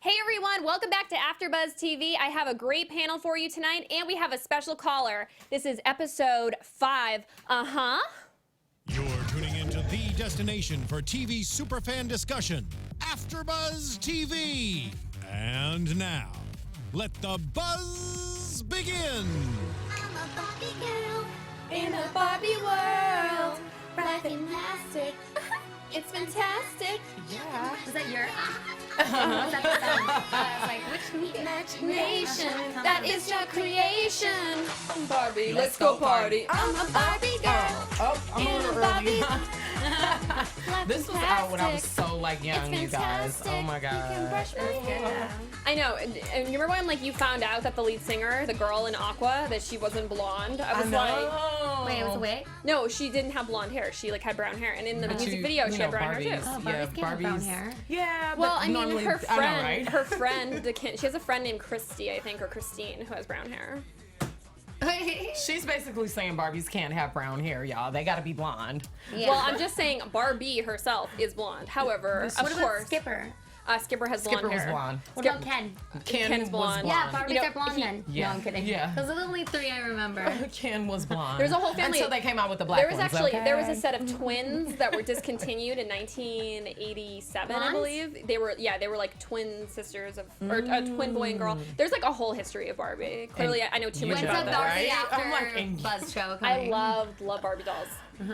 Hey everyone, welcome back to AFTERBUZZ TV. I have a great panel for you tonight, and we have a special caller. This is episode 5. You're tuning into the destination for TV superfan discussion, AFTERBUZZ TV. And now, let the buzz begin. I'm a Barbie girl In a Barbie world, life in plastic. it's fantastic. Yeah. Was that your? Was that the sound? I was like, which neat Imagination, that is your creation. Barbie, let's go party. I'm a Barbie girl. I'm a in little a Barbie. early. This was out when I was so young, It's you guys. fantastic. Oh my You can brush god. my hair. I know, and you remember when you found out that the lead singer, the girl in Aqua, that she wasn't blonde? I was like, Wait, it was a wig? no, she didn't have blonde hair. She had brown hair, and in the music video, she had brown hair too. Oh, Barbies can't have brown hair. Yeah, but Well, I mean, normally, her friend, I know, right? her friend, she has a friend named Christy, I think, or Christine, who has brown hair. She's basically saying Barbies can't have brown hair, y'all. They gotta be blonde. Yeah. Well, I'm just saying Barbie herself is blonde. However, This of is- What about course, Skipper? Skipper has blonde Skipper was hair. blonde. What about Ken? Ken's was blonde. Yeah, Barbies You know, are blonde he- then. Yeah. No, I'm kidding. Yeah. Those are the only 3 I remember. Ken was blonde. There's a whole family- until they came out with the black There was ones. actually okay? there was a set of twins that were discontinued in 1987, I Blondes? believe. They were like twin sisters of, or a twin boy and girl. There's like a whole history of Barbie. Clearly, I know too you much know When's about the that, that. Barbie right? after I'm like, and- Buzz show I coming? love Barbie dolls.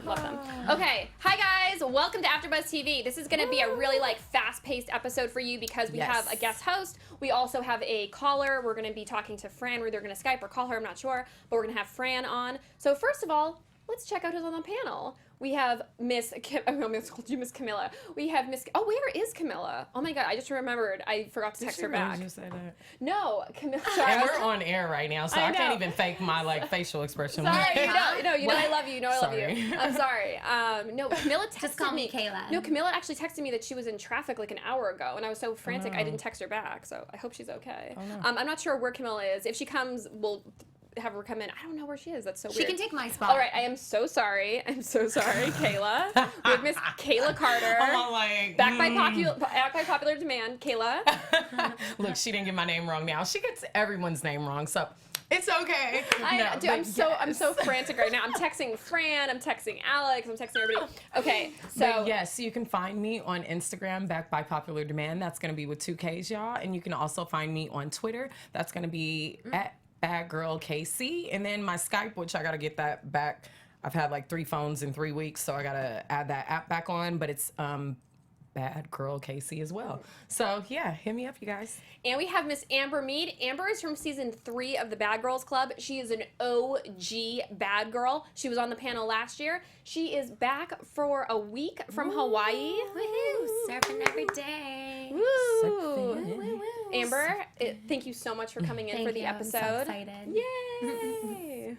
Love them. Okay, hi guys, welcome to AFTERBUZZ TV. This is going to be a really fast-paced episode for you because we Yes. have a guest host. We also have a caller. We're going to be talking to Fran. We're either going to Skype or call her. I'm not sure, but we're going to have Fran on. So first of all, let's check out who's on the panel. We have Miss Camilla. We have Miss. Oh, where is Camilla? Oh my God, I just remembered. I forgot to text her back. Did you say that? No, Camilla. Sorry, And I was- we're on air right now, so I I, can't know. even fake my facial expression. Sorry, you know What? I love you. You know I love Sorry. you. I'm sorry. No, Camilla texted Just call me Kayla. No, Camilla actually texted me that she was in traffic an hour ago, and I was so frantic I didn't text her back. So I hope she's okay. no. I'm not sure where Camilla is. If she comes, we'll have her come in. I don't know where she is. That's so She weird. can take my spot. All right, I am so sorry. I'm so sorry, Kayla. We have Miss Kayla Carter. I'm like, Back by popular demand, Kayla. Look, she didn't get my name wrong now. She gets everyone's name wrong, so it's okay. No, Dude, I'm but so frantic right now. I'm texting Fran, I'm texting Alex, I'm texting everybody. Okay, so But yes, you can find me on Instagram, back by popular demand. That's going to be with 2 Ks, y'all. And you can also find me on Twitter. That's going to be at badgirlkc. And then my Skype, which I got to get that back. I've had 3 phones in 3 weeks, so I got to add that app back on. But it's Bad Girl Casey as well. So yeah, hit me up, you guys. And we have Miss Amber Meade. Amber is from season 3 of the Bad Girls Club. She is an OG bad girl. She was on the panel last year. She is back for a week from Hawaii. Woohoo! Surfing every day. Woo! Amber, thank you so much for coming in Thank for the you. I'm so episode. excited. Yay!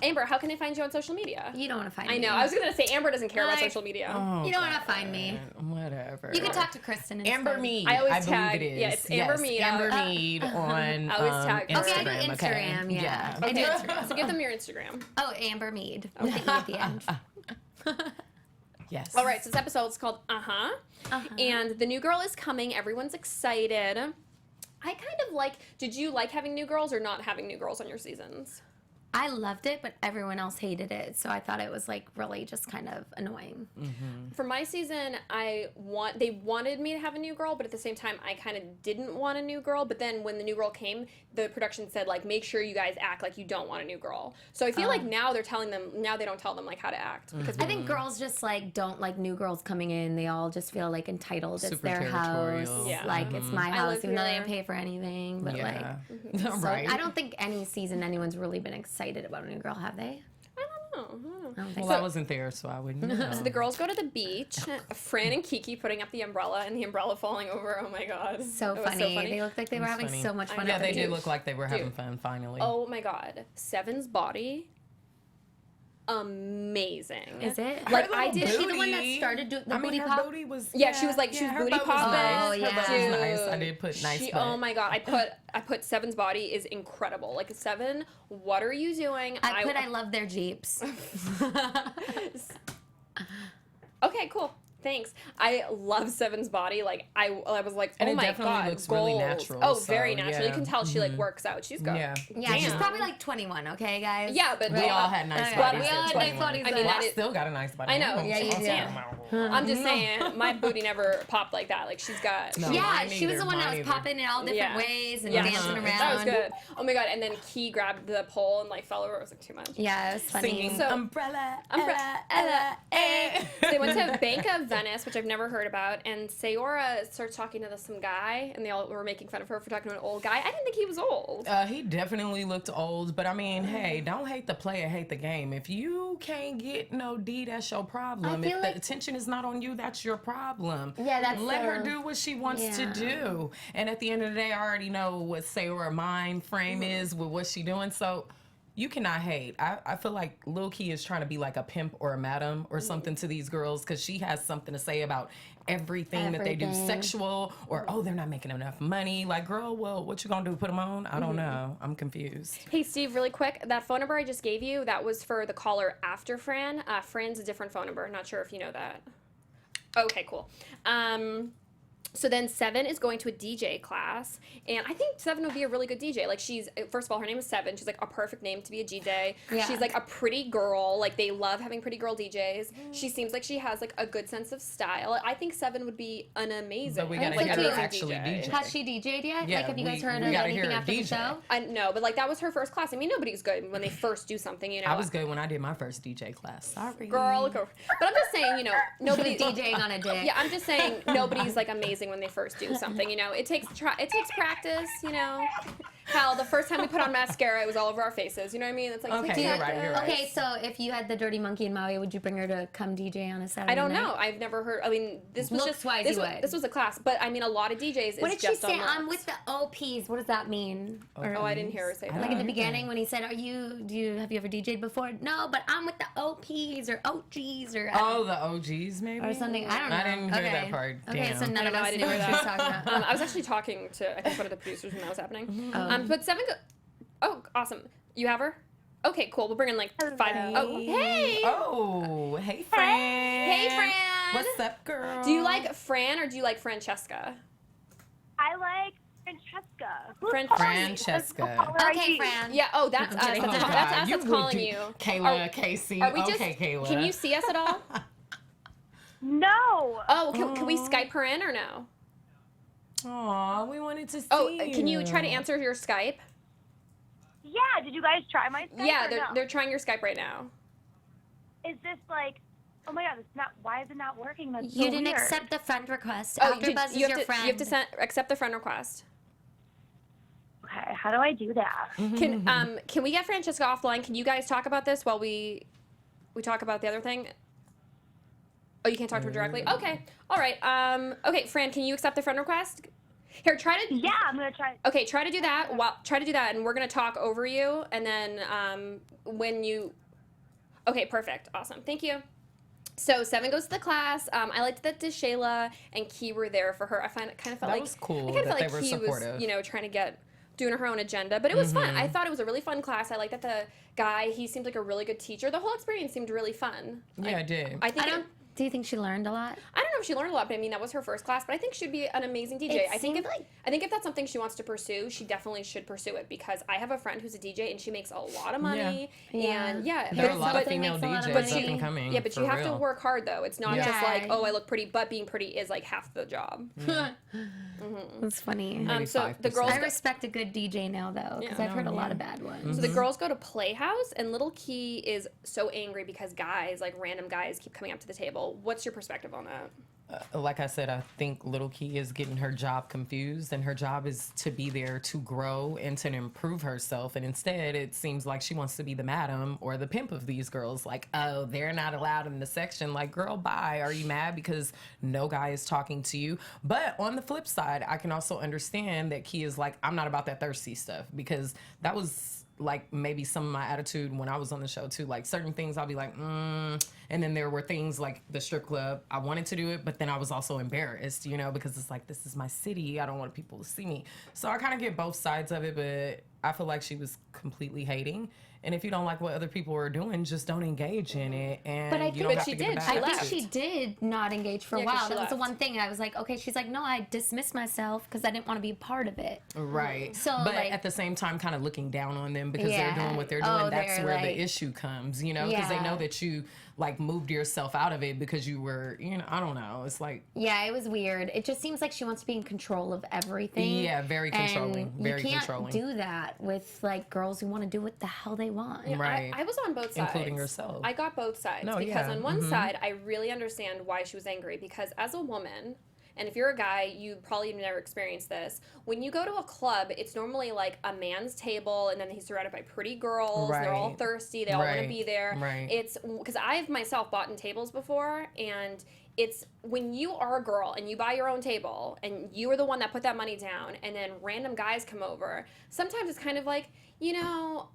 Amber, how can they find you on social media? You don't want to find I me. know. I was going to say Amber doesn't care about I- social media. Oh, You don't want to find me. Whatever. You can talk to Kristen instead. Amber Meade. I always believe tag- it is. yeah, it's Amber Yes, Meade. Amber Meade on I always tag her. Instagram. Okay, I do Instagram, yeah. I do Okay, Instagram. so give them your Instagram. Oh, Amber Meade. With the E at the end. Yes. All right, so this episode is called and the new girl is coming. Everyone's excited. I kind of did you like having new girls or not having new girls on your seasons? I loved it, but everyone else hated it, so I thought it was really just kind of annoying. For my season, they wanted me to have a new girl, but at the same time, I kind of didn't want a new girl. But then when the new girl came, the production said make sure you guys act like you don't want a new girl. So I feel like now they're telling them they don't tell them how to act because I think girls just don't like new girls coming in. They all just feel entitled. Super It's their house. territorial. Yeah. It's my I house, live even though they here. didn't pay for anything. But Yeah. so Right. I don't think any season anyone's really been excited about a new girl, have they? I don't know. I don't think Well, so. I wasn't there, so I wouldn't know. So the girls go to the beach. Fran and Kiki putting up the umbrella and the umbrella falling over. Oh my god. So It was funny. They looked like they were having funny. so much fun. Yeah, at the they did beach. look like they were having Dude. fun finally. Oh my god. Seven's body. Amazing. Is it? Her I little did- Is she the one that booty- started doing the I mean, booty her pop? booty was. Yeah, she was she was her booty butt was popping. nice. Oh, Her butt yeah. was nice. I did put nice butt. Oh my god, I put Seven's body is incredible. Seven, what are you doing? I love their Jeeps. Okay, cool. Thanks. I love Seven's body. Like I was like, And oh it my definitely god, looks goals. really natural, Oh, so, very natural. You yeah. can tell she like works out. She's got Yeah. Yeah, she's Damn. probably like 21, okay, guys? yeah, but We all had nice Okay. bodies. We all at had nice 21. bodies. I mean, Well, that I is- still got a nice body. I know. Yeah, you do. I'm just saying, my booty never popped like that. Like she's got. No. Yeah, mine she was the neither, one that mine was neither. popping in all different ways and dancing around. That was good. Oh my god! And then Key grabbed the pole and like fell over. It was like too much. Yeah, it was funny. Singing So- umbrella, Ella, eh. They went to Bank of Venice, which I've never heard about, and Sayora starts talking to some guy, and they all were making fun of her for talking to an old guy. I didn't think he was old. He definitely looked old, but I mean, hey, don't hate the player, hate the game. If you can't get no D, that's your problem. I feel If like- the attention is not on you, that's your problem. Yeah, that's Let her so- do what she wants to Yeah. do. And at the end of the day, I already know what Sayora mind frame is with what she doing. So you cannot hate. I feel like Lil Key is trying to be like a pimp or a madam or something to these girls because she has something to say about everything that they do, Everything. sexual or, oh, they're not making enough money. Like, girl, well, what you gonna do? Put them on? I don't know. I'm confused. Hey, Steve, really quick, that phone number I just gave you, that was for the caller after Fran. Fran's a different phone number. Not sure if you know that. Okay, cool. So then Seven is going to a DJ class, and I think Seven would be a really good DJ. Like she's, first of all, her name is Seven. She's like a perfect name to be a DJ. Yeah. She's like a pretty girl. Like they love having pretty girl DJs. She seems like she has like a good sense of style. I think Seven would be an amazing. But we gotta gotta hear hear her her actually DJ. Has she DJ'd yet? Yeah, like, have you guys we- heard we of gotta hear anything her after the DJ. show? I know, but like that was her first class. I mean, nobody's good when they first do something, you know. I was good when I did my first DJ class. Sorry. Girl, go. But I'm just saying, you know, nobody DJing on a dick. Yeah, I'm just saying nobody's like amazing when they first do something. You know, it takes practice. You know, hell, the first time we put on mascara, it was all over our faces. You know what I mean? It's like it takes Okay, you're right, practice. you're right. Okay, so if you had the dirty monkey in Maui, would you bring her to come DJ on a Saturday I don't night? know. I've never heard. I mean, this was Looks-wise, this you was, would. this was a class, but I mean, a lot of DJs What is did she just say? on I'm looks. with the OPs. What does that mean? Or, Oh, I didn't hear her say I that. like in the Okay. beginning when he said, have you ever DJ'd before? No, but I'm with the OPs or OGs or Oh, the OGs maybe? or something. I don't know. I didn't hear okay. that part. Okay, Damn. so none of I us didn't knew hear what she was that. talking about. I was actually talking to I think one of the producers when that was happening. Oh. But Seven. Oh, awesome. You have her? Okay, cool. We'll bring in like 5. Oh, hey. Oh, hey, Fran. Hey, Fran. What's up, girl? Do you like Fran or do you like Francesca? I like Francesca. Who's Fran- calling me? Francesca. Let's call her Okay, ID. Fran. Yeah. Oh, that's us. I'm kidding. That's, Oh, that's God, us you that's would calling do- you. Kayla, Are- Casey. Are we just? Okay, Kayla. Can you see us at all? No. Oh, can we Skype her in or no? Aw, we wanted to see Oh, can you try to answer your Skype? Yeah. Did you guys try my Skype? Yeah, or they're no? they're trying your Skype right now. Is this like? Oh my God! It's not. Why is it not working? That's You so didn't weird. accept the friend request. Oh, AfterBuzz is you have your to friend. you have to accept the friend request. Okay. How do I do that? Can we get Francesca offline? Can you guys talk about this while we talk about the other thing? Oh, you can't talk to her directly? Okay. All right. Okay, Fran, can you accept the friend request? Here, try to. Yeah, I'm gonna try. Okay, try to do that. Try to do that, and we're gonna talk over you, and then when you. Okay, perfect. Awesome. Thank you. So Seven goes to the class. I liked that Shayla and Key were there for her. I kind of felt That like was cool I kind of that felt like they were Key supportive. was, you know, trying to doing her own agenda, but it was fun. I thought it was a really fun class. I like that the guy, he seemed like a really good teacher. The whole experience seemed really fun. Yeah, I did. I think. Do you think she learned a lot? I don't know if she learned a lot, but I mean that was her first class. But I think she'd be an amazing DJ. It I think seemed like- if that's something she wants to pursue, she definitely should pursue it because I have a friend who's a DJ and she makes a lot of money. Yeah. And yeah, There are a but- lot of but- female makes a lot of DJs money. up and coming. yeah, but you for have to real. work hard though. It's not Yeah. just like, oh, I look pretty, but being pretty is like half the job. That's funny. Maybe So the 5%. girls I respect a good DJ now, though, because Yeah. I've heard a lot of bad ones. So the girls go to Playhouse, and Little Key is so angry because guys, like random guys, keep coming up to the table. What's your perspective on that? Like I said, I think Little Key is getting her job confused, and her job is to be there to grow and to improve herself. And instead, it seems like she wants to be the madam or the pimp of these girls. Like, oh, they're not allowed in the section. Like, girl, bye. Are you mad because no guy is talking to you? But on the flip side, I can also understand that Key is like, I'm not about that thirsty stuff, because that was like maybe some of my attitude when I was on the show too. Like certain things I'll be like, and then there were things like the strip club. I wanted to do it, but then I was also embarrassed, you know, because it's like, this is my city. I don't want people to see me. So I kind of get both sides of it, but I feel like she was completely hating. And if you don't like what other people are doing, just don't engage in it. And But I you think- don't But have she to give did. a bad She I think left. she did not engage for a Yeah, 'cause while. she That was the left. one thing. I was like, okay, she's like, no, I dismissed myself because I didn't want to be a part of it. Right. So, but like- at the same time, kind of looking down on them because Yeah. they're doing what they're doing. Oh, That's they're where like- the issue comes, you know, because they Yeah. know that you like moved yourself out of it because you were, you know, I don't know. It's like, Yeah, it was weird. It just seems like she wants to be in control of everything. yeah, very controlling. And Very you can't controlling. do that with like girls who want to do what the hell they want. Yeah, Right. I was on both sides. Including yourself. I got both sides. No, because yeah. on one side, I really understand why she was angry. Because as a woman, and if you're a guy, you probably never experienced this. When you go to a club, it's normally like a man's table, and then he's surrounded by pretty girls. And they're all Right. thirsty. They all want to Right. be there. Right. It's because I've myself bought in tables before, and it's when you are a girl and you buy your own table, and you are the one that put that money down, and then random guys come over. Sometimes it's kind of like, you know,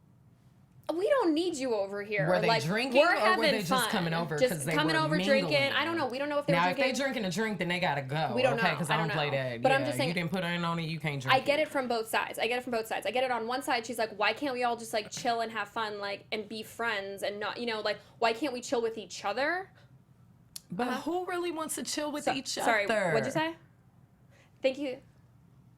we don't need you over here. Were they like, drinking we're or having were they just fun. coming over Just 'cause they coming were over mingling? drinking? I don't know. We don't know if they're now, if drinking. they drinking a drink, then they gotta go. We don't okay, know. because I I don't don't play know. that. But I'm Yeah, just saying- you didn't put in on it, you can't drink. I get it from both sides. I get it on one side. She's like, why can't we all just like chill and have fun, like, and be friends and not, you know, like, why can't we chill with each other? But who really wants to chill with each Sorry, other? what'd you say? Thank you.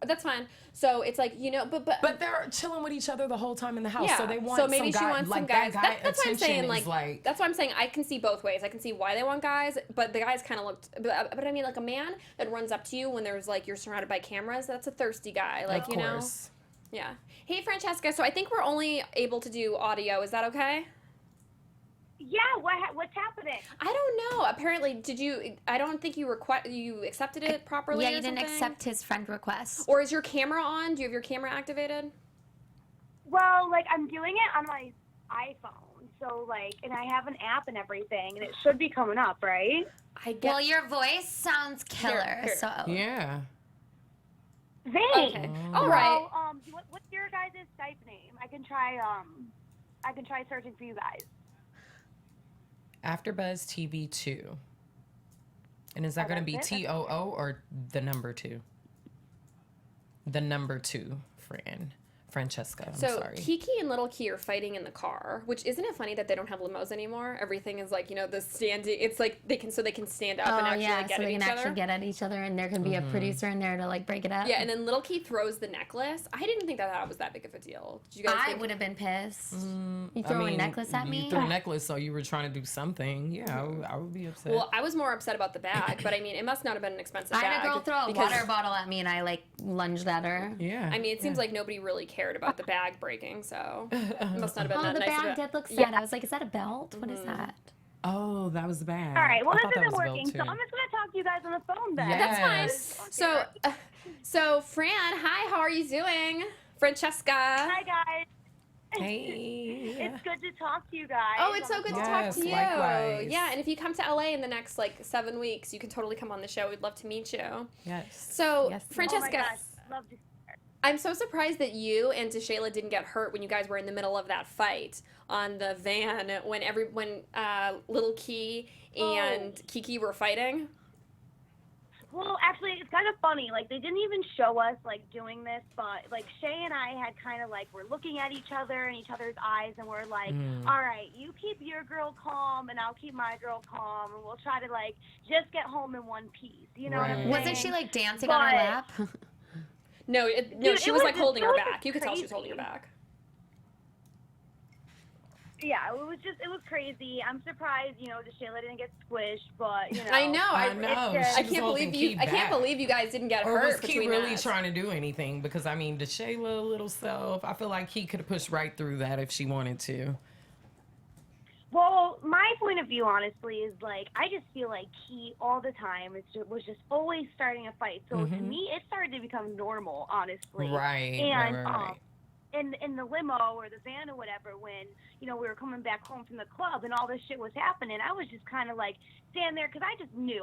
That's fine. So it's like, you know, But they're chilling with each other the whole time in the house, yeah. so they want so maybe some she guy, wants like some guys. that guy That's what I'm saying. attention is That's why I'm saying I can see both ways. I can see why they want guys, but the guys kind of looked. But I mean, like a man that runs up to you when there's like you're surrounded by cameras. That's a thirsty guy. Like of you know. course. Yeah. Hey, Francesca. So I think we're only able to do audio. Is that okay? Yeah, what's happening? I don't know. Apparently, did you? I don't think you accepted it properly. Yeah, or you didn't something? accept his friend request. Or is your camera on? Do you have your camera activated? Well, like I'm doing it on my iPhone, so like, and I have an app and everything, and it should be coming up, right? I get. Well, your voice sounds killer, Here. so Yeah. Thanks. Okay. All right. Well, what's your guys' Skype name? I can try searching for you guys. AFTERBUZZ TV 2. And is that Oh, going to be that's it? TOO or the number 2? The number 2, Francesca. I'm So sorry. Kiki and Little Key are fighting in the car, which isn't it funny that they don't have limos anymore? Everything is like, you know, the standing. It's like they can stand up and actually like, get so at they can each actually other. get at each other, and there can be a producer in there to like break it up. Yeah, and then Little Key throws the necklace. I didn't think that was that big of a deal. Did you guys I think? would have been pissed. You I throw mean, a necklace at You me? threw a necklace, so you were trying to do something. Yeah, I would be upset. Well, I was more upset about the bag, but I mean, it must not have been an expensive I bag. had a girl throw a because- water bottle at me, and I like lunged at her. yeah. I mean, it seems like nobody really cared about the bag breaking, so it must not have been Oh, that the nice of bag a- did look sad. I was like, is that a belt? What is that? Oh, that was bad. All right. Well, I this thought that isn't was Bill, working, so too. I'm just gonna talk to you guys on the phone then. Yeah. That's Yes. fine. So, Fran, hi, how are you doing? Francesca. Hi guys. Hey. It's good to talk to you guys. Oh, it's so good to talk Yes, to you. likewise. Yeah, and if you come to LA in the next like 7 weeks, you can totally come on the show. We'd love to meet you. Yes. So, Yes. Oh my Francesca, gosh, love to. I'm so surprised that you and DeShayla didn't get hurt when you guys were in the middle of that fight on the van when Little Key and Kiki were fighting. Well, actually, it's kind of funny. Like, they didn't even show us, like, doing this, but, like, Shay and I had kind of, like, we're looking at each other in each other's eyes, and we're like, all right, you keep your girl calm, and I'll keep my girl calm, and we'll try to, like, just get home in one piece. You know what I'm Right. saying? Wasn't she like dancing on her But- lap? No, Dude, she it was was like just- holding it her was back. just You could tell she was holding her crazy. back. Yeah, it was crazy. I'm surprised, you know, DeShayla didn't get squished, but, you know. I know. I know. It's I just- She was holding Key I can't back. believe you guys didn't get Or hurt was Key between really us. trying to do anything? Because, I mean, DeShayla little self, I feel like he could have pushed right through that if she wanted to. Well, my point of view, honestly, is like I just feel like he all the time was just always starting a fight. So to me, it started to become normal, honestly. Right, And right. in the limo or the van or whatever, when you know we were coming back home from the club and all this shit was happening, I was just kind of like standing there because I just knew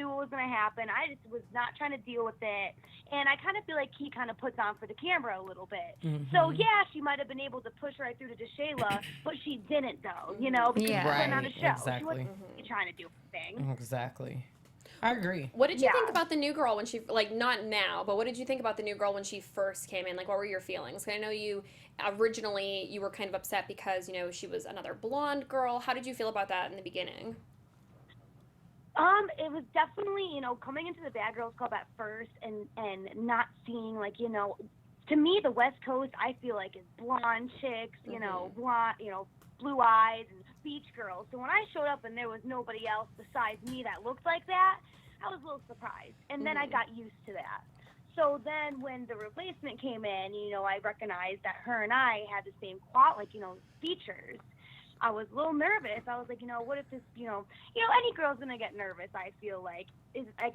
what was gonna happen. I just was not trying to deal with it, and I kind of feel like he kind of puts on for the camera a little bit. So yeah, she might have been able to push right through to DeShayla, but she didn't though, you know, because Yeah. she wasn't on Right, a show. exactly. She wasn't trying to do anything. Exactly. I agree. What did you Yeah. think about the new girl when she, like, not now, but what did you think about the new girl when she first came in? Like, what were your feelings? 'Cause I know you originally you were kind of upset because, you know, she was another blonde girl. How did you feel about that in the beginning? It was definitely, you know, coming into the Bad Girls Club at first and not seeing, like, you know, to me, the West Coast, I feel like, is blonde chicks, you know, blonde, you know, blue eyes and beach girls. So when I showed up and there was nobody else besides me that looked like that, I was a little surprised. And then I got used to that. So then when the replacement came in, you know, I recognized that her and I had the same like, you know, features. I was a little nervous. I was like, you know, what if this, you know, any girl's gonna get nervous. I feel like,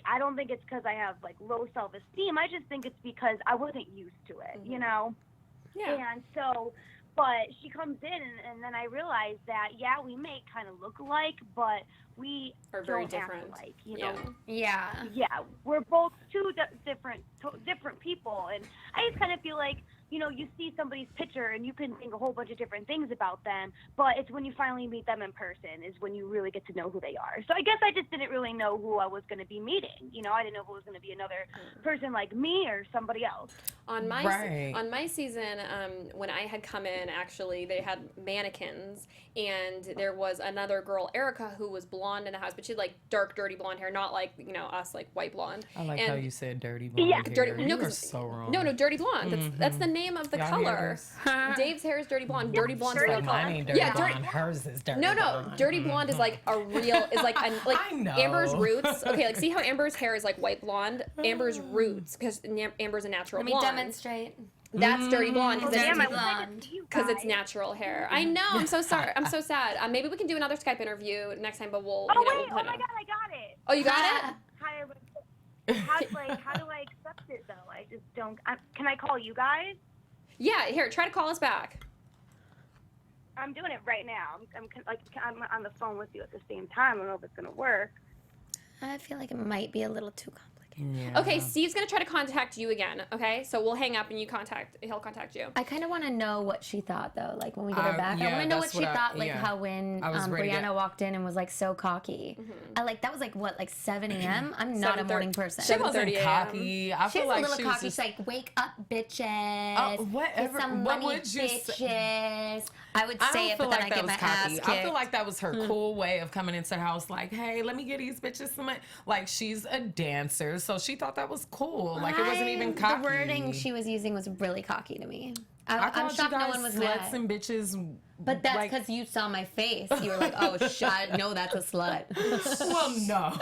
I don't think it's because I have like low self-esteem. I just think it's because I wasn't used to it, you know. Yeah. And so, but she comes in, and then I realized that we may kind of look alike, but we Are very don't different. act alike, you know. Yeah. Yeah, we're both two different people, and I just kind of feel like, you know, you see somebody's picture and you can think a whole bunch of different things about them, but it's when you finally meet them in person is when you really get to know who they are. So I guess I just didn't really know who I was going to be meeting. You know, I didn't know if it was going to be another person like me or somebody else. On my on my season, when I had come in, actually, they had mannequins, and there was another girl, Erica, who was blonde in the house, but she had like dark, dirty blonde hair, not like, you know, us, like white blonde. I like and, how you said dirty blonde. Yeah, hair. dirty. No, You are so wrong. No, dirty blonde. That's the name of the Y'all color. hear Dave's hair is dirty blonde. Dirty blonde is dirty the blonde. color. Mine ain't dirty Yeah, blonde. Hers is dirty No, blonde. dirty blonde is like a real, is like I know. Amber's roots. Okay, like see how Amber's hair is like white blonde? Amber's roots, because Amber's a natural Let me blonde. demonstrate. That's dirty blonde because Dirty it's, blonde. it's natural hair. I know. I'm so sorry. I'm so sad. Maybe we can do another Skype interview next time, but we'll. Oh, you know, wait, we'll oh my God, I got it. Oh, you got it? How do I accept it, though? I just don't, can I call you guys? Yeah. Here, try to call us back. I'm doing it right now. I'm on the phone with you at the same time. I don't know if it's going to work. I feel like it might be a little too complicated. Yeah. Okay, Steve's gonna try to contact you again. Okay, so we'll hang up and he'll contact you. I kind of want to know what she thought, though. Like, when we get her back, I yeah, want to know what that's she what I- thought. Like, yeah. how when I was ready to Brianna get- walked in and was like so cocky. I like that was like what, like 7 a.m. I'm not a 7:30. morning person. She wasn't 7:30 a.m. cocky. I She feel was like a she little was cocky. just. She's like, "Wake up, bitches! Oh, whatever. Get some What money, would you say? bitches." I would I say don't it, feel but then like I that get my was ass cocky. kicked. I feel like that was her cool way of coming into the house, like, "Hey, let me get these bitches some money." Like, she's a dancer, so she thought that was cool. Like, it wasn't even cocky. The wording she was using was really cocky to me. I I'm called you shocked guys no one was sluts mad. and bitches. But that's like- because you saw my face. You were like, "Oh, shut! No, that's a slut." Well, no.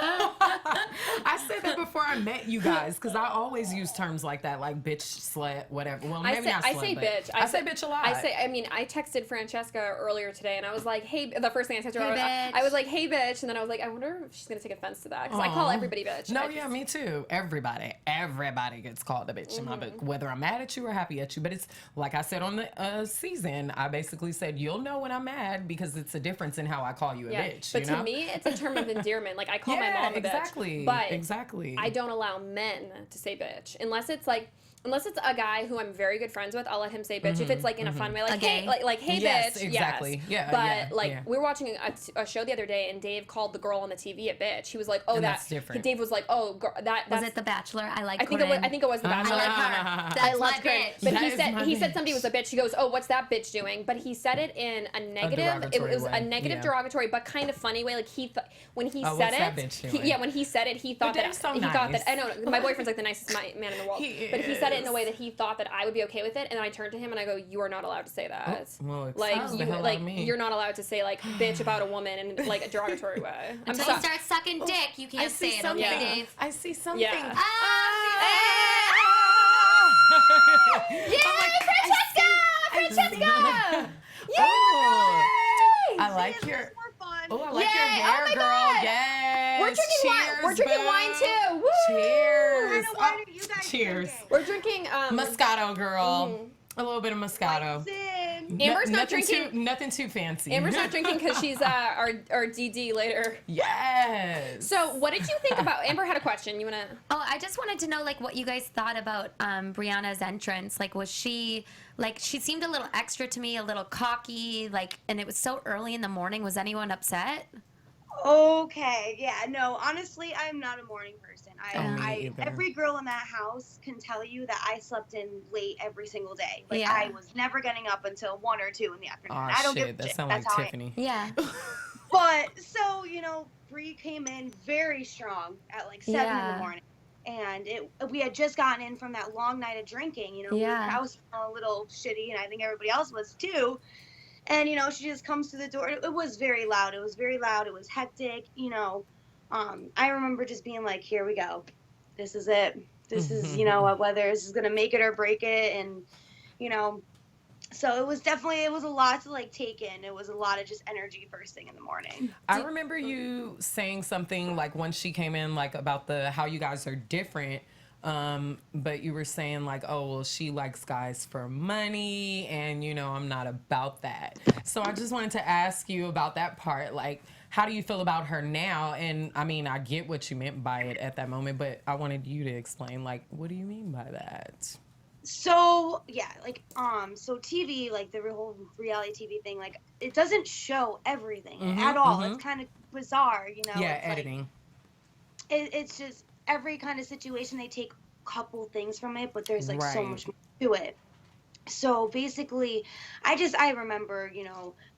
I said that before I met you guys because I always use terms like that, like bitch, slut, whatever. Well, maybe not slut, I say but bitch. I say bitch a lot. I texted Francesca earlier today, and I was like, "Hey," the first thing I texted her, Hey, bitch. I was like, "Hey, bitch," and then I was like, "I wonder if she's gonna take offense to that," because I call Aw. everybody bitch. No, I yeah, just- me too. Everybody gets called a bitch in my book, whether I'm mad at you or happy at you. But it's like I said on the season, I basically said, you'll know when I'm mad because it's a difference in how I call you a bitch. But you to know? me, it's a term of endearment. Like I call my Yeah, mom a exactly, bitch, but exactly. I don't allow men to say bitch unless it's a guy who I'm very good friends with. I'll let him say bitch if it's like in a fun way, like Okay. hey, like hey Yes, bitch. exactly. Yes. Yeah, But yeah, like yeah. we were watching a show the other day, and Dave called the girl on the TV a bitch. He was like, oh, And that's different. Dave was like, oh, that's. Was it The Bachelor? I like. I think it was The Bachelor. I like her. I That's my loved Corinne. bitch. But That he is said my said bitch. somebody was a bitch. She goes, "Oh, what's that bitch doing?" But he said it in a negative. It derogatory was a way. negative, Yeah. derogatory, but kind of funny way. Like when he Oh, said what's that it, bitch doing? when he said it, he thought that Dave's so he thought nice. that I know my boyfriend's like the nicest man in the world. But he said it in a is. way that he thought that I would be okay with it, and then I turned to him and I go, "You are not allowed to say that. well, it like sounds the you hell out like of me. you're not allowed to say like bitch about a woman in like a derogatory way." I'm Until sorry. you start sucking dick, you can't say it, something. okay, Dave? I see something. Yeah. Yay, Francesca! Oh, I like your. more fun. Oh, I like Yay! your hair, Oh my girl. God. Yes. We're drinking wine. Cheers, We're drinking boo. wine too. Woo! Cheers. What kind of wine are you guys cheers. drinking? We're drinking Moscato, girl. A little bit of Moscato. Sin. Amber's not nothing drinking. Nothing too fancy. Amber's not drinking because she's our DD later. Yes. So, what did you think about? Amber had a question. You wanna? Oh, I just wanted to know, like, what you guys thought about Brianna's entrance. Like, was she, like, she seemed a little extra to me, a little cocky, like, and it was so early in the morning. Was anyone upset? Okay, yeah, no, honestly, I'm not a morning person. Me either. Every girl in that house can tell you that I slept in late every single day. Like, Yeah. I was never getting up until 1 or 2 in the afternoon. Oh, I don't give shit. a That shit. sounds That's like how Tiffany. Yeah. But, so, Bree came in very strong at like 7 in Yeah. the morning. And we had just gotten in from that long night of drinking. Yeah. I was feeling a little shitty, and I think everybody else was too. And she just comes to the door. It was very loud. It was very loud. It was hectic. I remember just being like, "Here we go. This is it. This is whether this is gonna make it or break it." And so it was a lot to like take in. It was a lot of just energy first thing in the morning. I remember you saying something like when she came in, like about how you guys are different. But you were saying like, oh, well, she likes guys for money, and I'm not about that. So I just wanted to ask you about that part. Like, how do you feel about her now? And I mean, I get what you meant by it at that moment, but I wanted you to explain, like, what do you mean by that? So yeah, like so TV, like the whole reality TV thing, like it doesn't show everything at all. It's kind of bizarre, Yeah, it's editing. Like, it's just every kind of situation they take a couple things from it, but there's like so Right. much more to it. So basically, I remember,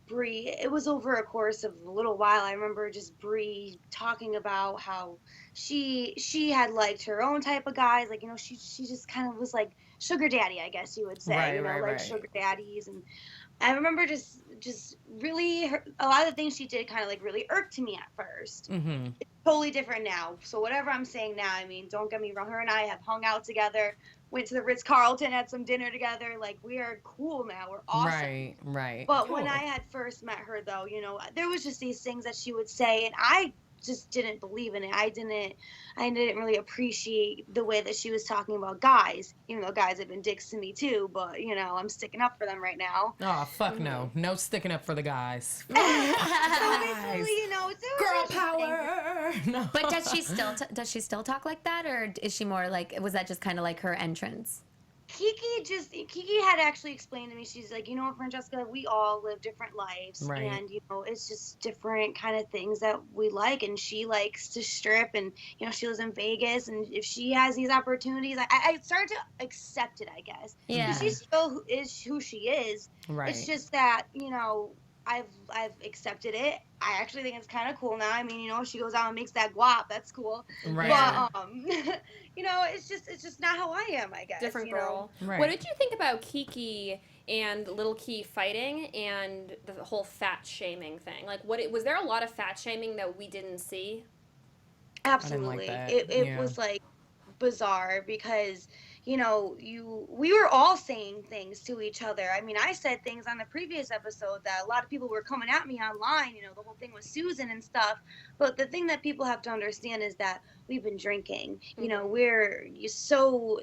Bree, it was over a course of a little while. I remember just Bree talking about how she had liked her own type of guys. Like, she just kind of was like sugar daddy, I guess you would say, Right. sugar daddies. And I remember just really, a lot of the things she did kind of like really irked me at first. Mm-hmm. It's totally different now. So whatever I'm saying now, I mean, don't get me wrong. Her and I have hung out together, went to the Ritz-Carlton, had some dinner together. Like, we are cool now. We're awesome. Right. But Cool. when I had first met her, though, there was just these things that she would say, and I just didn't believe in it. I didn't really appreciate the way that she was talking about guys, even though guys have been dicks to me too. But I'm sticking up for them right now. Oh, fuck no sticking up for the guys. So basically, Girl power. No. But does she still talk like that, or is she more like, was that just kind of like her entrance? Kiki had actually explained to me, she's like, Francesca, we all live different lives. Right. And, it's just different kind of things that we like. And she likes to strip, and, she lives in Vegas. And if she has these opportunities, I started to accept it, I guess. Yeah. She still is who she is. Right. It's just that, I've accepted it. I actually think it's kind of cool now. I mean, if she goes out and makes that guap, that's cool. Right. But it's just not how I am, I guess. Different girl. Right. What did you think about Kiki and Little Key fighting and the whole fat shaming thing? Like, was there a lot of fat shaming that we didn't see? Absolutely. that. It Yeah. was like bizarre because we were all saying things to each other. I mean, I said things on the previous episode that a lot of people were coming at me online, the whole thing with Susan and stuff. But the thing that people have to understand is that we've been drinking. We're so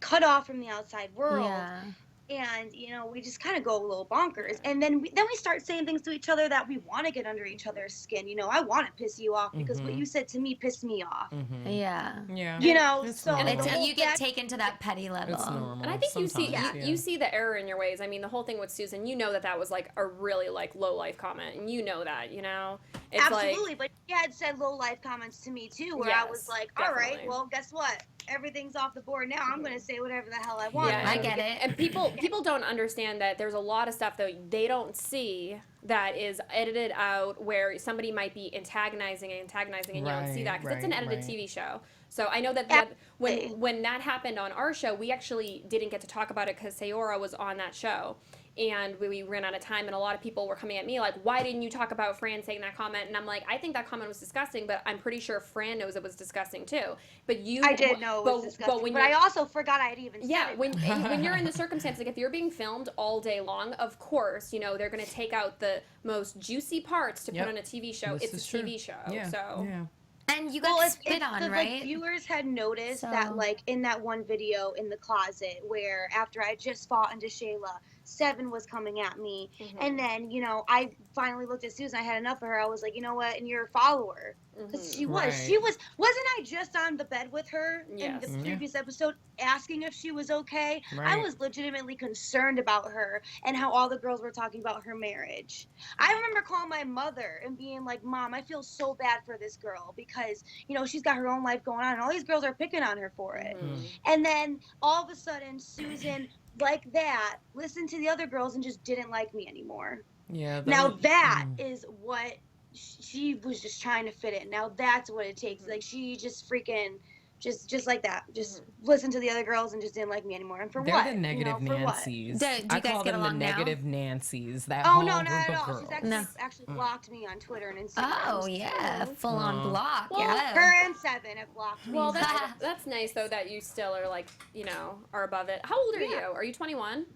cut off from the outside world. Yeah. And, we just kind of go a little bonkers. And then we start saying things to each other that we want to get under each other's skin. I want to piss you off because what you said to me pissed me off. Mm-hmm. Yeah. Yeah. It's So normal. And you get taken to that petty level. It's normal. And I think Sometimes, you see the error in your ways. I mean, the whole thing with Susan, that was like a really like low life comment, and that, It's absolutely, like, but she had said low life comments to me too, where I was Yes, like, all right, definitely. well, guess what? Everything's off the board now. I'm going to say whatever the hell I want. Yeah, I get it. And people don't understand that there's a lot of stuff that they don't see that is edited out, where somebody might be antagonizing, and you don't see that because it's an edited right. TV show. So I know that when that happened on our show, we actually didn't get to talk about it because Sayora was on that show. And we ran out of time, and a lot of people were coming at me like, why didn't you talk about Fran saying that comment? And I'm like, I think that comment was disgusting, but I'm pretty sure Fran knows it was disgusting too. But I did know it was disgusting, but I also forgot I had even said it. when you're in the circumstance, like if you're being filmed all day long, of course, they're going to take out the most juicy parts to put on a TV show. This It's is a true. TV show, Yeah. so. Yeah. And you got spit on, the, right? Like, viewers had noticed So- that, like, in that one video in the closet where after I just fought into Shayla, Seven was coming at me. And then, you know, I finally looked at Susan. I had enough of her. I was like, you know what? And you're a follower. Because she was. Right. She was. Wasn't I just on the bed with her Yes. in the previous episode asking if she was okay? I Right. was legitimately concerned about her and how all the girls were talking about her marriage. I remember calling my mother and being like, Mom, I feel so bad for this girl because, you know, she's got her own life going on and all these girls are picking on her for it. And then all of a sudden, Susan, like that, listened to the other girls and just didn't like me anymore. Yeah. Now that is what she was just trying to fit in. Now that's what it takes. Like she just freaking just like that. Just listened to the other girls and just didn't like me anymore. And for They're what? the negative you know, for what? Nancy's. Do you I guys call get them the along now? negative Nancy's. That Oh whole no, group not at of all. girls. She's actually blocked me on Twitter and Instagram. Oh yeah, full on block. Well, Yeah. Her and Seven have blocked me. Well, so- that's nice though that you still are like, you know, are above it. How old are you? Are you 21?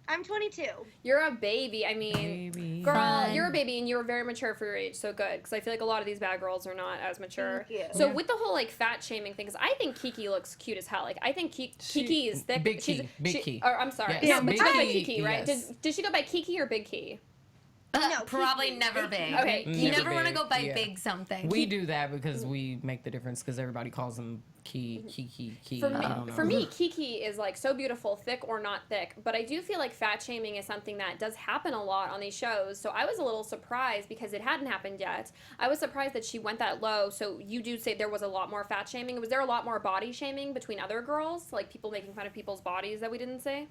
I'm 22. You're a baby. I mean, Baby. girl, Fun. you're a baby and you're very mature for your age. So good, because I feel like a lot of these bad girls are not as mature. Thank you. So with the whole like fat shaming thing, 'cause I think Kiki looks cute as hell. Like I think Kiki is thick. Big She's, Key, Big Key. Or I'm sorry. Yes, No, but Big she goes by Key, Kiki, right? yes. Did she go by Kiki or Big Key? No, Probably Kiki. never big. Okay, You Never never want to big, go by yeah. big something. We do that because we make the difference because everybody calls them Key. For I me, don't know. for me, Kiki is like so beautiful, thick or not thick. But I do feel like fat shaming is something that does happen a lot on these shows. So I was a little surprised because it hadn't happened yet. I was surprised that she went that low. So you do say there was a lot more fat shaming. Was there a lot more body shaming between other girls, like people making fun of people's bodies that we didn't say?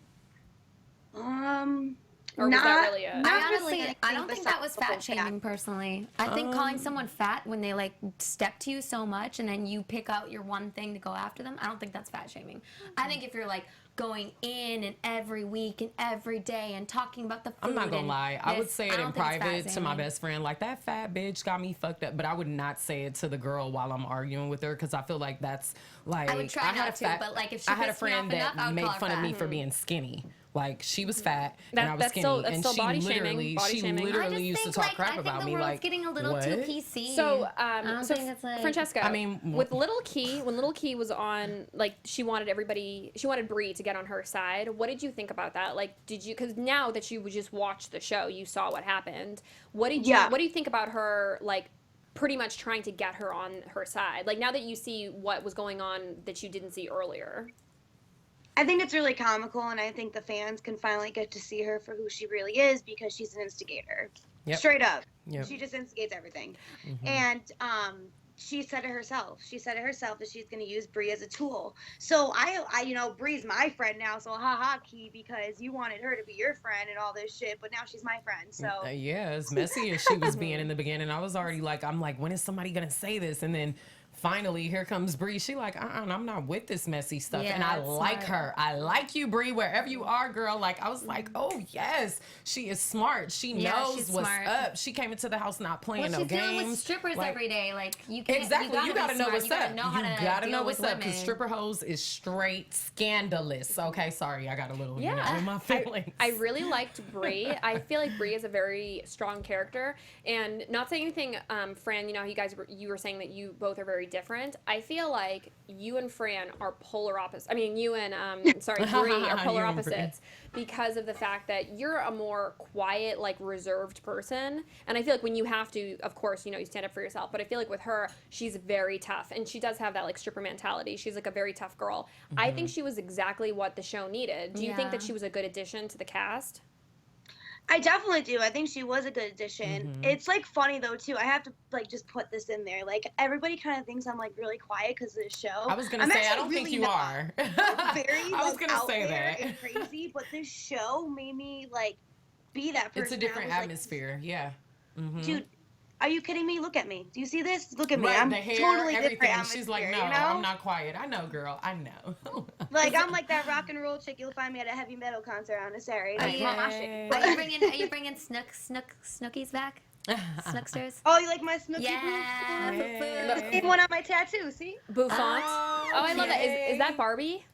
Or was not, that really it? not I really honestly, anything I don't think that was besides fat the whole shaming personally. I think calling someone fat when they like step to you so much and then you pick out your one thing to go after them, I don't think that's fat shaming. I think if you're like going in and every week and every day and talking about the food. I'm not gonna and lie. I would this, say I it in don't think it's fat private to my shaming. best friend, like that fat bitch got me fucked up. But I would not say it to the girl while I'm arguing with her because I feel like that's like I would try had not a to, fat, but, like, if she I had a pissed me friend off enough, I that would made call her fun of me fat. for being skinny. Like she was fat That- and I was that's skinny, still- that's and still she body shaming, literally, body she shaming. I literally I just used to think, talk like, crap I think about the me. world's Like getting a little what? too PC. So, don't think it's like- Francesca, I mean, with Little Key, when Little Key was on, like, she wanted Brie to get on her side. What did you think about that? Like, because now that you just watched the show, you saw what happened. What do you think about her, like, pretty much trying to get her on her side? Like, now that you see what was going on that you didn't see earlier. I think it's really comical, and I think the fans can finally get to see her for who she really is because she's an instigator. Yep. Straight up. Yep. She just instigates everything. And she said it herself. She said it herself that she's going to use Brie as a tool. So I you know, Brie's my friend now, so haha, Key, because you wanted her to be your friend and all this shit, but now she's my friend. So Yeah, as messy as she was being in the beginning, I was already like, I'm like, when is somebody gonna say this? And then finally, here comes Brie. She like, I'm not with this messy stuff. Yeah, and I that's like smart. her. I like you, Brie, wherever you are, girl. Like, I was like, oh, yes. She is smart. She Yeah, knows she's what's smart. up. She came into the house not playing Well, no she's games. dealing with strippers Like, every day. Like you can't. Exactly. You gotta be know smart. what's You gotta up. know how to You gotta know deal what's with up. Because women. stripper hoes is straight scandalous. Okay, sorry. I got a little, you Yeah. know, in my feelings. I really liked Brie. I feel like Brie is a very strong character, and not saying anything, Fran. You know, you were saying that you both are very different. I feel like you and Fran are polar opposites. I mean, you and Brie are polar You and Brie. opposites because of the fact that you're a more quiet, like reserved person, and I feel like when you have to, of course, you know, you stand up for yourself. But I feel like with her, she's very tough, and she does have that like stripper mentality. She's like a very tough girl. I think she was exactly what the show needed. Do you think that Yeah. she was a good addition to the cast? I definitely do. I think she was a good addition. It's like funny though too. I have to like just put this in there. Like everybody kind of thinks I'm like really quiet because of this show. I was gonna I'm say, I actually don't think really you not. are. I'm very I was like, gonna out say there that. and crazy, but this show made me like be that person. It's a I different was like, atmosphere. Yeah. dude, are you kidding me? Look at me. Do you see this? Look at me. Right, I'm the hair, totally everything. different. She's like, no, you know? I'm not quiet. I know, girl. I know. Like I'm like that rock and roll chick you'll find me at a heavy metal concert on a Saturday. Like, Yeah. moshing. Are you bringing Snookies back? Snooksters? Oh, you like my Snooki Yeah. boots? The same one on my tattoo. See? Bouffant. Oh, I love that. Is that Barbie?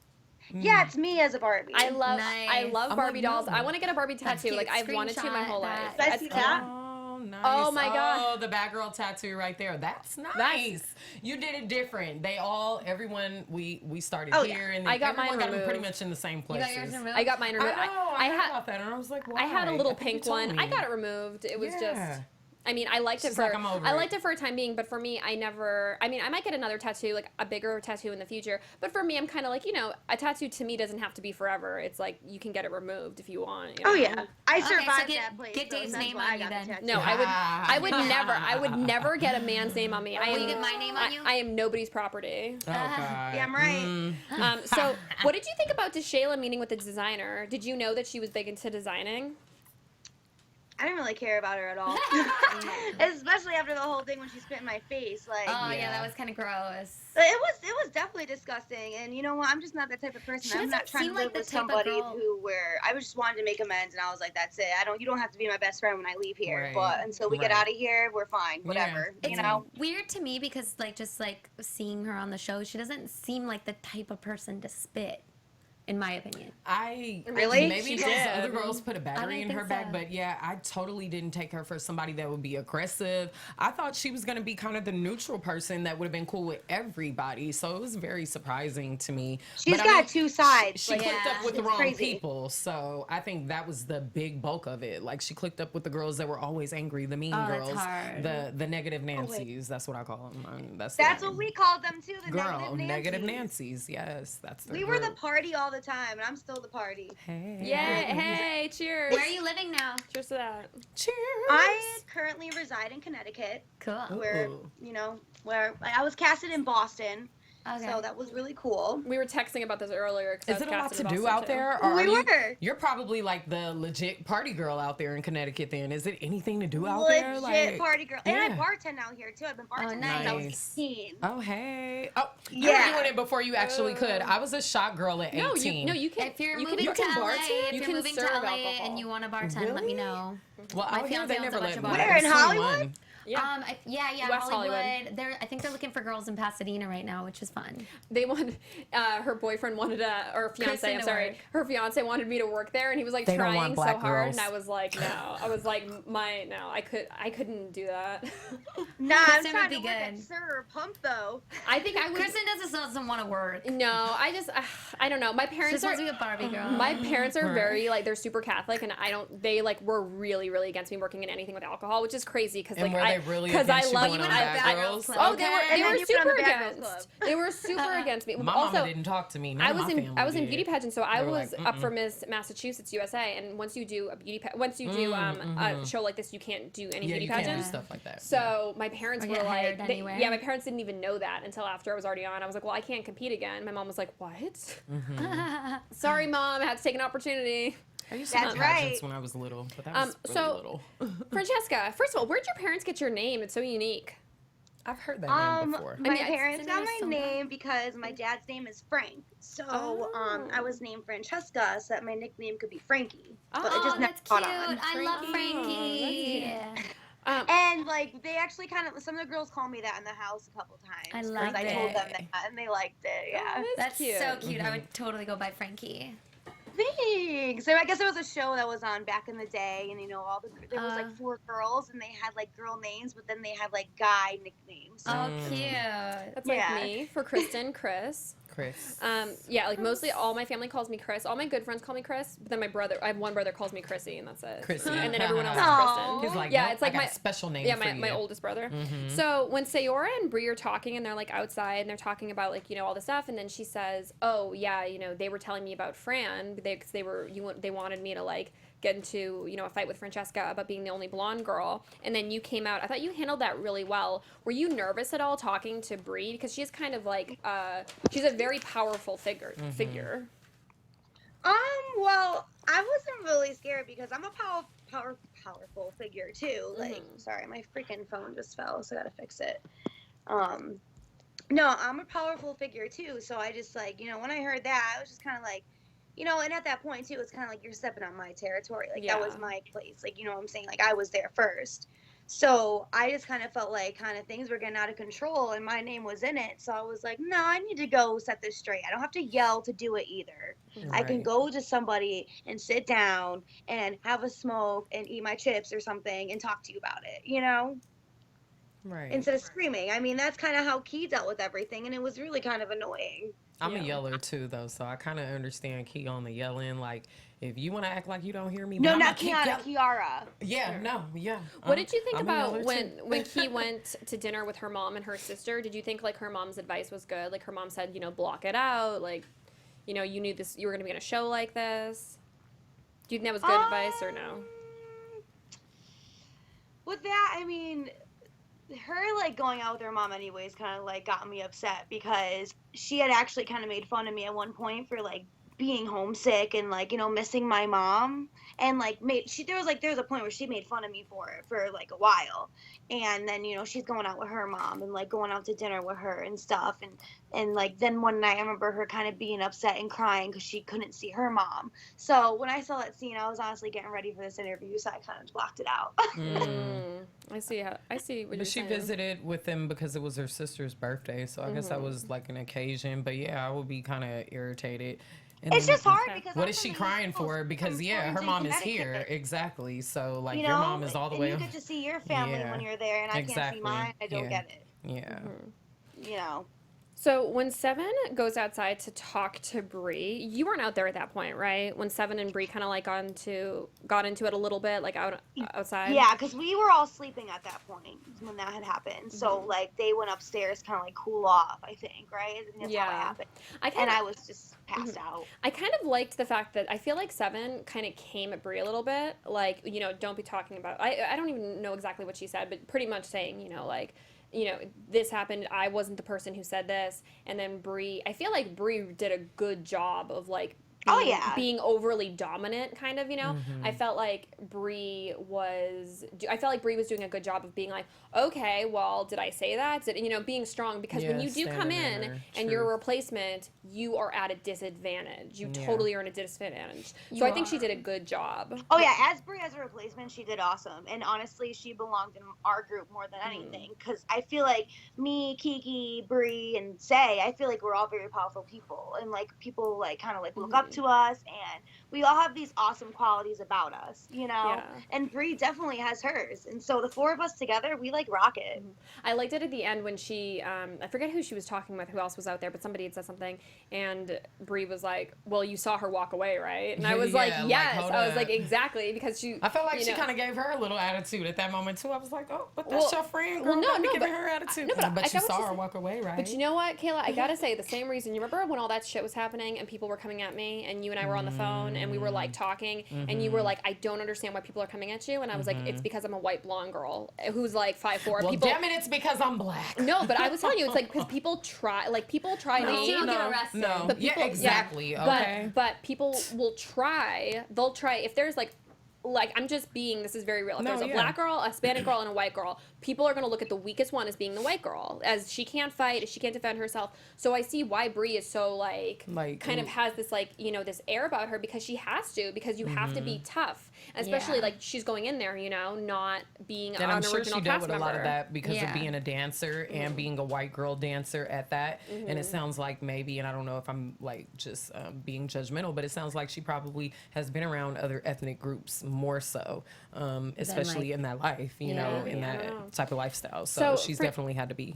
Yeah, it's me as a Barbie. I love Nice. Barbie like, dolls. no. I want to get a Barbie tattoo. cute. Like I've wanted to my whole Screenshot life. that. Did I see that? Oh, nice. Oh my God. Oh, the bad girl tattoo right there. That's nice. You did it different. Everyone, we started here, and then I got mine everyone got them removed. pretty much in the same You places. got yours removed? I got mine removed. I know. I heard about that, and I was like, why? I had a little think you pink told one. me. I got it removed. It was Yeah. just. I mean, I liked it She's for. like, I'm over I it. liked it for a time being, but for me, I never. I mean, I might get another tattoo, like a bigger tattoo in the future. But for me, I'm kind of like, a tattoo to me doesn't have to be forever. It's like you can get it removed if you want. Oh yeah, I Okay, so survived get- that place. get so Dave's that's name why on I you got the then. tattoo. No, I would never get a man's name on me. I Will am, you get my name on you? I am nobody's property. Oh, God. Yeah, I'm right. So, what did you think about Shayla meeting with the designer? Did you know that she was big into designing? I didn't really care about her at all, especially after the whole thing when she spit in my face. Like, Oh yeah, that was kind of gross. it was definitely disgusting. And you know what? I'm just not that type of person. She I'm not doesn't trying seem to live like the with type of somebody girl- where I just wanted to make amends, and I was like, that's it. You don't have to be my best friend when I leave here. Right. But until we get Right. out of here, we're fine. Whatever. It's You know. weird to me because just seeing her on the show, she doesn't seem like the type of person to spit, in my opinion. Really? Maybe She those did. other girls put a battery didn't in her think bag, so. but yeah, I totally didn't take her for somebody that would be aggressive. I thought she was going to be kind of the neutral person that would have been cool with everybody, so it was very surprising to me. She's But, got two sides. She like, clicked up with the it's wrong crazy. people, so I think that was the big bulk of it. Like, she clicked up with the girls that were always angry, the mean Oh, that's girls, hard. the negative Nancys. That's what I call them. That's the what name. we called them too. The Girl, negative Nancys. Yes, that's the We were the group. party all the time, and I'm still the party. Hey. Yeah. Hey, cheers. Where are you living now? Cheers to that. Cheers. I currently reside in Connecticut, Cool. where Ooh. where I was casted in Boston, Okay. so that was really cool. We were texting about this earlier. Is it a lot to do out there? Or We are you, were. You're probably like the legit party girl out there in Connecticut then. Is it anything to do out there? Legit party girl, and I Yeah. bartend out here too. I've been bartending since I was Nice. 18. Oh, hey. Oh, you Yeah. were doing it before you actually could. I was a shot girl at 18. No, you can. If you're you moving can, to LA, bartend. if You you're can moving to serve LA alcohol. and you want to bartend, let me Really? know. Well, My out here fiance they owns a never bunch let of me. bars. Where, in I've seen Hollywood? one. Yeah. Hollywood. West Hollywood. I think they're looking for girls in Pasadena right now, which is fun. They wanted, her boyfriend wanted or fiance, Kristen I'm to sorry, work. her fiance wanted me to work there, and he was like They don't trying want so black hard, girls. and I was like, no. I was like, I couldn't do that. Nah, I'm Kristen trying would to be work at good. Sir or Pump though. I think I would. Kristen doesn't want to work. No, I don't know. My She's parents are. supposed to be a Barbie girl. My parents are Right. very they're super Catholic, and they were really really against me working in anything with alcohol, which is crazy because And were they really I against you love going on I- Bad I- Girls? Oh, Oh, Okay. they And were then you put on super the Bad Girls against. Club. They were super against me. My Also, mama didn't talk to me. None I of was my in family I was in did. beauty pageants, so I They were was like, up for Miss Massachusetts USA, and once you do a show like this, you can't do any Yeah, beauty you can't do pageants. stuff like that. So my parents Or were get like, hired anywhere. yeah, my parents didn't even know that until after I was already on. I was like, well, I can't compete again. My mom was like, what? Mm-hmm. Sorry, mom, I had to take an opportunity. I used to That's do pageants right. when I was little, but that was really so- little. Francesca, first of all, where'd your parents get your name? It's so unique. I've heard that name before. My I mean, parents got my so name because my dad's name is Frank. So I was named Francesca so that my nickname could be Frankie. But it Oh, just never that's caught cute. on. I love Frankie. And like they actually some of the girls call me that in the house a couple times. I 'cause like I told them it. that and they liked it. Yeah. That's cute. so cute. I would totally go by Frankie. Thanks. So I guess there was a show that was on back in the day, and there was like 4 girls, and they had like girl names, but then they had like guy nicknames. Oh, cute. That's Yeah. like me for Kristen, Chris. Chris. Yeah, like mostly all my family calls me Chris. All my good friends call me Chris, but then I have one brother calls me Chrissy, and that's it. Chrissy. And then everyone else is Aw. Kristen. He's like, yeah, nope, it's like I got my a special name yeah, for my you. oldest brother. Mhm. So when Sayora and Bree are talking, and they're like outside, and they're talking about like all the stuff, and then she says, "Oh yeah, they were telling me about Fran because they wanted me to like get into a fight with Francesca about being the only blonde girl, and then you came out. I thought you handled that really well. Were you nervous at all talking to Bree because she's kind of like she's a very powerful figure. Well, I wasn't really scared because I'm a powerful figure too. Like, sorry, my freaking phone just fell, so I gotta fix it. No, I'm a powerful figure too. So I just like, when I heard that, I was just kind of like, and at that point too, it's kind of like you're stepping on my territory. Like that was my place. Like, you know what I'm saying? Like I was there first. So I just kind of felt like things were getting out of control and my name was in it. So I was like, no, I need to go set this straight. I don't have to yell to do it either. I can Right. go to somebody and sit down and have a smoke and eat my chips or something and talk to you about it, Right. instead of screaming. I mean, that's kind of how Key dealt with everything. And it was really kind of annoying. I'm a yeller too, though, so I kind of understand Key on the yelling. Like, if you want to act like you don't hear me, No, then I'm not gonna keep Kiara, Kiara. Yeah, no, yeah. What did you think I'm a about yeller, when too. Key went to dinner with her mom and her sister? Did you think like her mom's advice was good? Like her mom said, block it out. Like, you knew this, you were gonna be in a show like this. Do you think that was good advice or no? With that, I mean, her like going out with her mom anyways kind of like got me upset because she had actually kind of made fun of me at one point for like being homesick and like missing my mom, and like there was a point where she made fun of me for it for like a while, and then she's going out with her mom and like going out to dinner with her and stuff, and like then one night I remember her kind of being upset and crying because she couldn't see her mom. So when I saw that scene, I was honestly getting ready for this interview, so I kind of blocked it out. I see what But you're she saying. visited with them because it was her sister's birthday, so I guess that was like an occasion. But yeah, I would be kind of irritated. And It's then just hard because what I'm is she from the crying East Coast. for? Because I'm yeah, her from mom is Connecticut. here, exactly. So like You your know, mom is all the and way. you get to see your family Yeah, when you're there, and I can't exactly. see mine. I don't get it. Yeah. So when Seven goes outside to talk to Bree, you weren't out there at that point, right? When Seven and Bree kind of like got into it a little bit, like outside. Yeah, because we were all sleeping at that point when that had happened. So like they went upstairs, kind of like cool off. I think, right? I think that's how it happened. I was just passed out. I kind of liked the fact that I feel like Seven kind of came at Bree a little bit, like don't be talking about. I don't even know exactly what she said, but pretty much saying like. This happened. I wasn't the person who said this. And then Bree, I feel like Bree did a good job of like being overly dominant, kind of. I felt like Bree was doing a good job of being like, okay, well, did I say that? Being strong, because when you do come in and you're a replacement, you are at a disadvantage. You totally are at a disadvantage. So I think she did a good job. Oh yeah, as Bree as a replacement, she did awesome. And honestly, she belonged in our group more than anything, because I feel like me, Kiki, Bree, and Say, I feel like we're all very powerful people, and like people like kind of like look up to us, and we all have these awesome qualities about us, and Bree definitely has hers, and so the four of us together, we like rock it. I liked it at the end when she I forget who she was talking with, who else was out there, but somebody had said something, and Bree was like, well, you saw her walk away, right? And I was like, yes. I was like, exactly, because I felt like she kind of gave her a little attitude at that moment too. I was like, oh, but that's your friend, girl. Well, Don't be giving her attitude. But you saw her walk away, right? But you know what, Kayla, I gotta say, the same reason. You remember when all that shit was happening and people were coming at me, and you and I were on the phone and we were like talking, and you were like, I don't understand why people are coming at you, and I was like, it's because I'm a white blonde girl who's like 5'4". Well, damn it, it's because I'm black. No, but I was telling you, it's like because people try no, me. you don't get arrested. No, But people, yeah, exactly. Okay. But people will try. They'll try if there's like I'm just being, this is very real. If there's a black girl, a Hispanic girl, and a white girl, people are going to look at the weakest one as being the white girl, as she can't fight, as she can't defend herself. So I see why Bree is so kind of has this this air about her, because she has to, because you have to be tough, especially like she's going in there, not being an I'm sure original she dealt cast with a lot member. of that because of being a dancer and being a white girl dancer at that. And it sounds like maybe, and I don't know if I'm like just being judgmental, but it sounds like she probably has been around other ethnic groups more so, especially in that life, in that type of lifestyle. So she's definitely had to be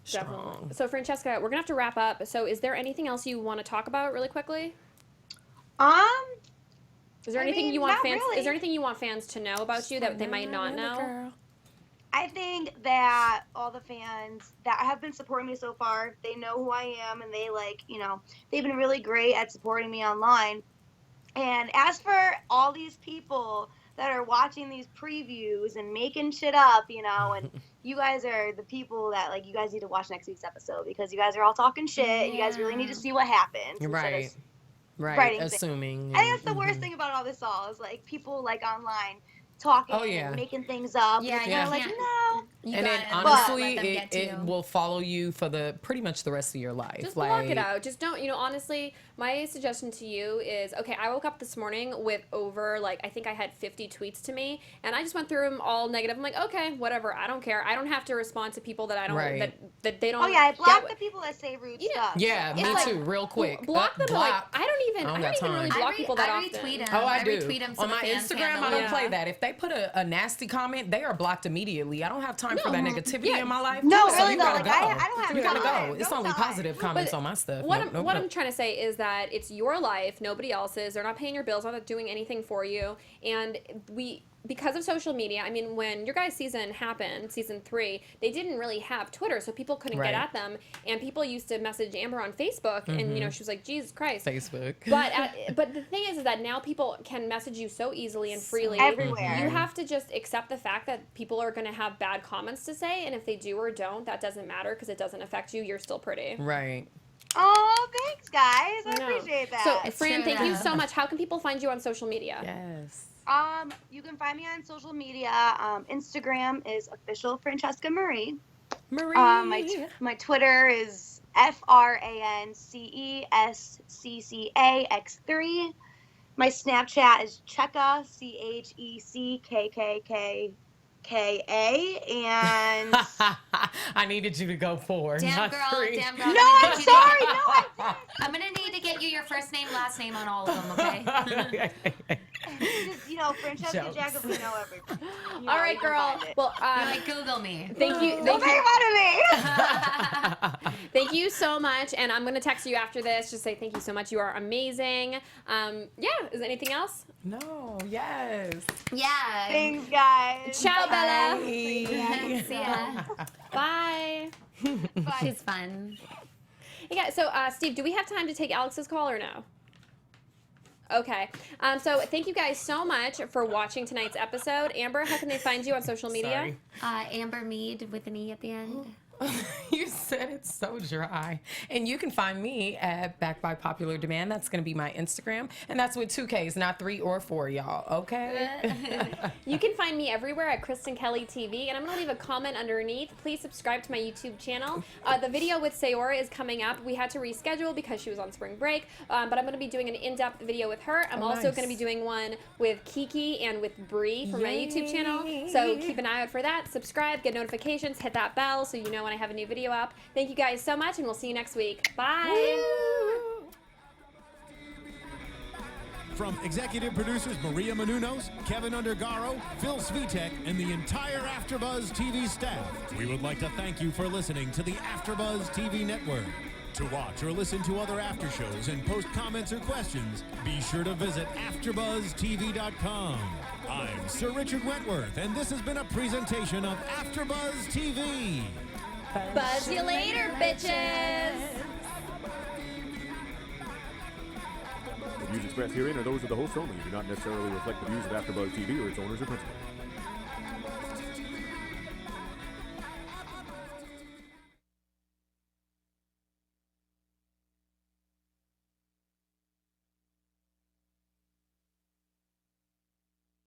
strong. Definitely. So Francesca, we're gonna have to wrap up. So is there anything else you want to talk about really quickly? Is there anything you want fans? Really. Is there anything you want fans to know about you that they might not know? I think that all the fans that have been supporting me so far, they know who I am, and they they've been really great at supporting me online. And as for all these people that are watching these previews and making shit up, and you guys are the people that you guys need to watch next week's episode, because you guys are all talking shit. And you guys really need to see what happens. Right. Assuming. I think that's the worst thing about all this is people online talking and making things up. Yeah, and no. And then gotta honestly, let them get to it you. will follow you for pretty much the rest of your life. Just block it out. Just don't, honestly, my suggestion to you is, okay, I woke up this morning with over, I think I had 50 tweets to me, and I just went through them all negative. I'm like, okay, whatever, I don't care. I don't have to respond to people that I don't, Right. that they don't. Oh yeah, I block get- the people that say rude Yeah. stuff. Yeah, me It's too, real quick. Block them. Block. I don't even got really time. block people that I often. retweet them. Oh, I do. retweet them so On the my fans Instagram, handle I don't it. play that. If they put a nasty comment, they are blocked immediately. I don't have time for that negativity in my life. No, So really you though, gotta go. I don't have You gotta time. go. It's No only time. positive comments But on my stuff. What Nope, I'm nope. trying to say is that it's your life, nobody else's. They're not paying your bills, not doing anything for you. And because of social media, I mean, when your guys' season happened, season 3, they didn't really have Twitter, so people couldn't Right. get at them. And people used to message Amber on Facebook, and she was like, Jesus Christ. Facebook. But the thing is that now people can message you so easily and freely. Everywhere. You have to just accept the fact that people are going to have bad comments to say, and if they do or don't, that doesn't matter because it doesn't affect you. You're still pretty. Right. Oh, thanks guys. I No. appreciate that. So, It's Fran, true, thank you though. so much. How can people find you on social media? Yes. You can find me on social media. Instagram is official Francesca Marie. Marie. My Twitter is FRANCESCCAX3. My Snapchat is Checka, CHECKKKKA, and I needed you to go 4. Damn not girl, 3. damn girl. no, I'm sorry, no, I didn't. I'm gonna need to get you your first name, last name on all of them, okay? Just, Francesca Jokes. Jacovino everything. All right, girl. Well, Like, Google me. thank you. Don't make fun of me. Thank you so much. And I'm going to text you after this. Just say thank you so much. You are amazing. Yeah. Is there anything else? No, yes. Yeah. Thanks, guys. Ciao, Bella. See ya. Bye. She's fun. Yeah. So, Steve, do we have time to take Alex's call or no? Okay. So thank you guys so much for watching tonight's episode. Amber, how can they find you on social media? Sorry. Amber Meade with an E at the end. You said it's so dry. And you can find me at Back by Popular Demand. That's going to be my Instagram. And that's with 2 Ks, not 3 or 4, y'all. Okay? You can find me everywhere at Kristen Kelly TV, and I'm going to leave a comment underneath. Please subscribe to my YouTube channel. The video with Sayora is coming up. We had to reschedule because she was on spring break, but I'm going to be doing an in-depth video with her. I'm also nice. going to be doing one with Kiki and with Bree for my YouTube channel, so keep an eye out for that. Subscribe, get notifications, hit that bell so you know when I have a new video up. Thank you guys so much, and we'll see you next week. Bye! From executive producers Maria Menounos, Kevin Undergaro, Phil Svitek, and the entire AfterBuzz TV staff, we would like to thank you for listening to the AfterBuzz TV network. To watch or listen to other after shows and post comments or questions, be sure to visit AfterBuzzTV.com. I'm Sir Richard Wentworth, and this has been a presentation of AfterBuzz TV. Buzz you later, bitches! The views expressed herein are those of the host only and do not necessarily reflect the views of AfterBuzz TV or its owners or principals.